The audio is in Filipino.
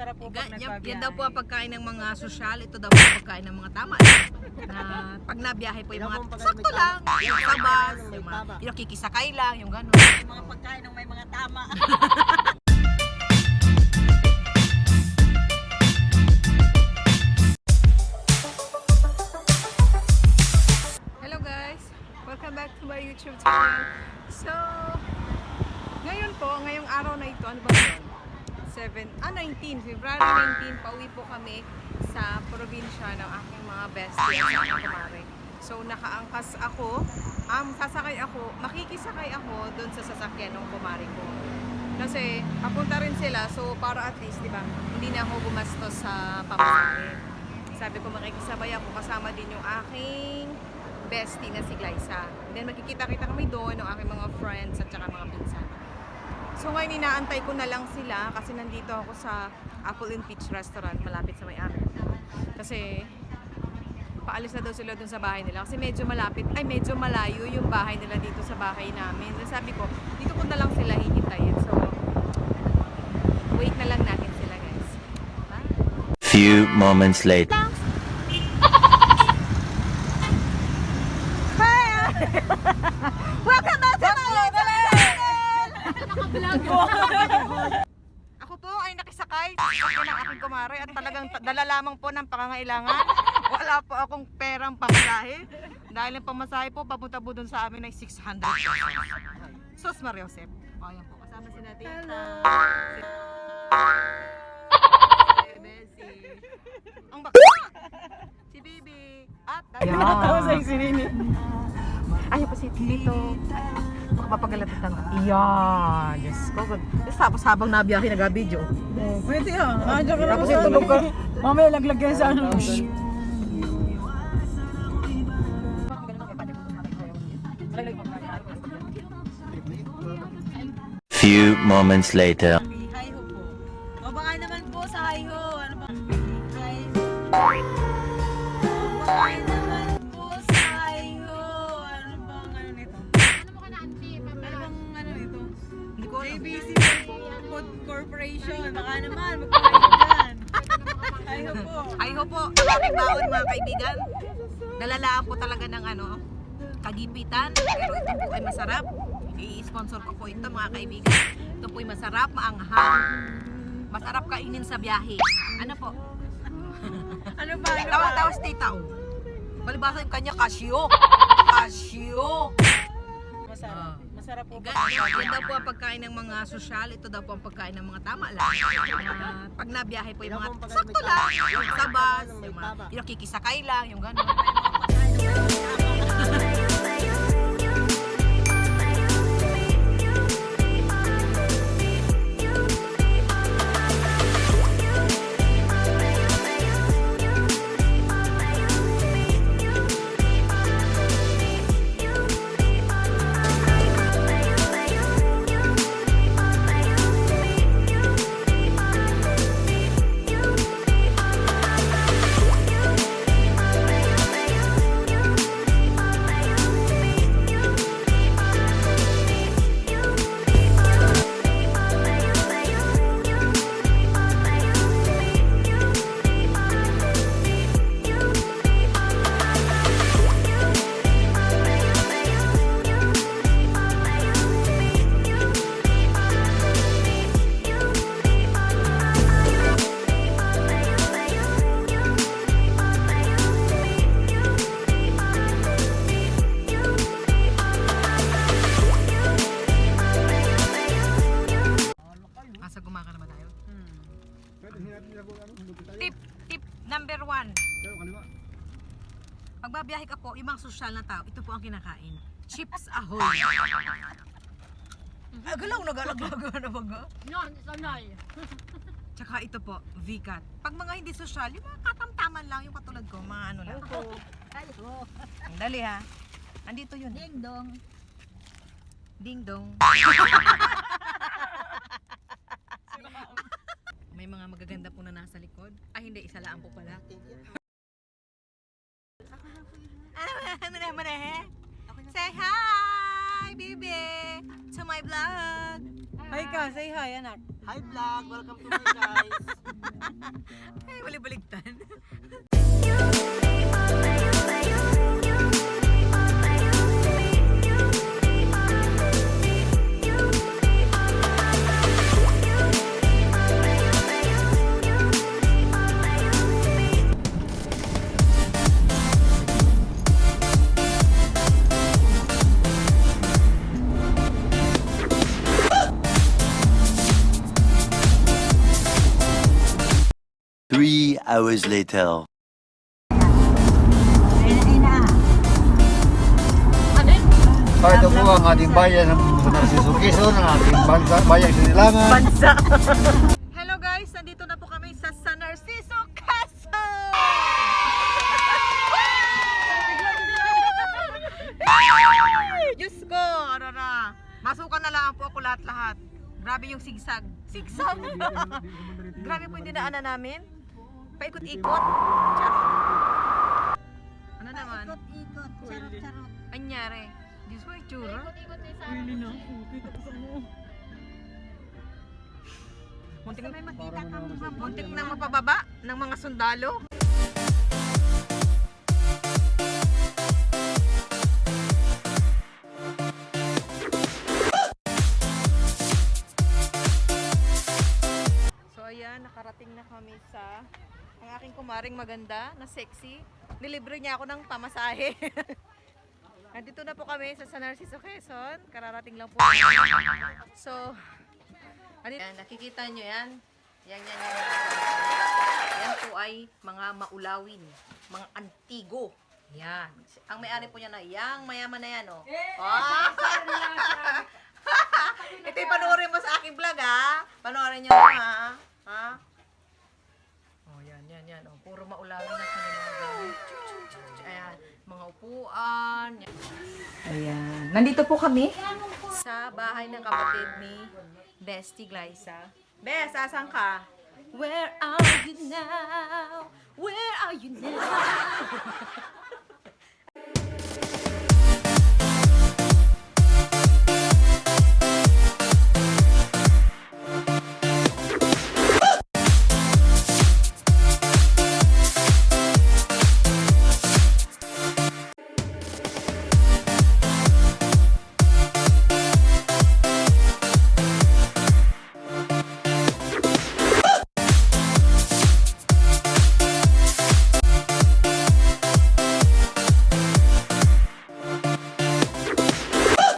masarap po pag nagbabiyahe. Yan daw po ang pagkain ng mga sosyal. Ito daw po ang pagkain ng mga tama. Na pag nabiyahe po yung mga sakto lang. Yung sabas, yung kikisakay lang, yung gano'n. Yung mga pagkain ng may mga tama. Hello guys! Welcome back to my YouTube channel. So, ngayong araw na ito, ano ba yun? 19, February 19, pauwi po kami sa probinsya ng aking mga bestie at mga kumare. So, nakaangkas ako, sasakay ako, makikisakay ako doon sa sasakyan ng kumare ko. Kasi, papunta rin sila, so para at least, di ba, hindi na ako gumastos sa pamasahe. Sabi ko, makikisabay ako, kasama din yung aking bestie na si Glyza. Then, magkikita-kita kami doon ng aking mga friends at saka mga pinsan. So ngayon inaantay ko na lang sila kasi nandito ako sa Apple and Peach Restaurant malapit sa may-ari. Kasi paalis na daw sila dun sa bahay nila kasi medyo malayo yung bahay nila dito sa bahay namin. So sabi ko, dito ko na lang sila hihintayin. So wait na lang natin sila, guys. Bye. Few moments later. Welcome back to my channel! Ako po ay nakisakay sa ng aking kumare at talagang dala lamang po ng pangangailangan. Wala po akong perang pamasahe. Dahil yung pamasahe po, papunta po dun sa amin ay 600 pesos. Sus Mariosep. O, ayan po. Kasama si natin. Hello! Bhezy. Ang bakla! Si Bibi. At ayaw pa si Tito. Mapagalatid ng iyan. Diyos ko. Tapos habang nabiyahe, nag-video. Oh, pwede yan. Andiyan ka na Tapos po yung tulog ka. Mamaya laglag yan sa ano. Few moments later. Hi ho po. O baka naman po sa hi ho. Ano bang hi? Baka naman po sa hi ho. Ano bang ano nito? Ano bang ano nito? Hindi ko alam. ABC Food Corporation. Baka naman magpapayag dyan. Hi ho po. Ay ho po, ang aking baon mga kaibigan. Dalalaan po talaga ng kagipitan. Pero ito po ay masarap. I-sponsor ko po ito mga kaibigan. Ito po ay masarap, maanghang. Masarap kainin sa biyahe. Ano po? Ano ba? Ano ba? Tawa-tawa stay tao. Palibasa yung kanya, casio. Casio. Masarap. Masarap po. Yan daw po ang pagkain ng mga sosyal. Ito daw po ang pagkain ng mga tama lang. Pag nabiyahe po yung mga sakto lang. Yung sabas, yung kikisakay lang, yung gano'n. Tip number 1. Pag babiyahe ka po, yung mga sosyal na tao, ito po ang kinakain. Chips ahoy. Agalaw na galaglaga na baga. Yan, sanay. Tsaka ito po, V-cut. Pag mga hindi sosyal, yung mga katamtaman lang, yung katulad ko, mga ano lang. Ang dali ha. Andito yun. Ding dong. Ding dong. May mga magaganda po na nasa likod. Ay hindi, isa lang po pala. Say hi, baby, to my vlog. Hi ka, say hi anak. Hi vlog, welcome to my guys. Ay, balik-baligtan. Three hours later. Kahit po ang ating bayan ng Narciso Quezon, ang ating bansa, bayang Sinilangan. Bansa. Hello guys, nandito na po kami sa San Narciso, Quezon! Diyos ko, ano na. Masukan na lang po ako lahat-lahat. Grabe yung sigsag. Sigsag! Grabe po yung dinaanan namin. Paikot-ikot. Charot. Ano naman? Ikot, charot-charot. Anyari. Diyos ko, itsura. Muntik May makita kang Muntik na mapababa ng mga sundalo. So ayan, nakarating na kami sa ang aking kumaring maganda na sexy. Nilibre niya ako ng pamasahe. Nandito na po kami sa San Narciso, Quezon. Kararating lang po. So, yan, nakikita nyo yan. Yan. Yan po ay mga maulawin, mga antigo. Yan. Ang may-ari po niya na, yang mayaman na yan, oh. Ito yung panoorin mo sa aking vlog, ha? Panoorin nyo, ha? Ha? Oh, yan. Oh. Puro maulawin na kanilang gamit. Ayan, mga upuan. Yan. Ayan. Nandito po kami sa bahay ng kapatid ni Bestie Glyza. Bes, asan ka? Where are you now? Where are you now?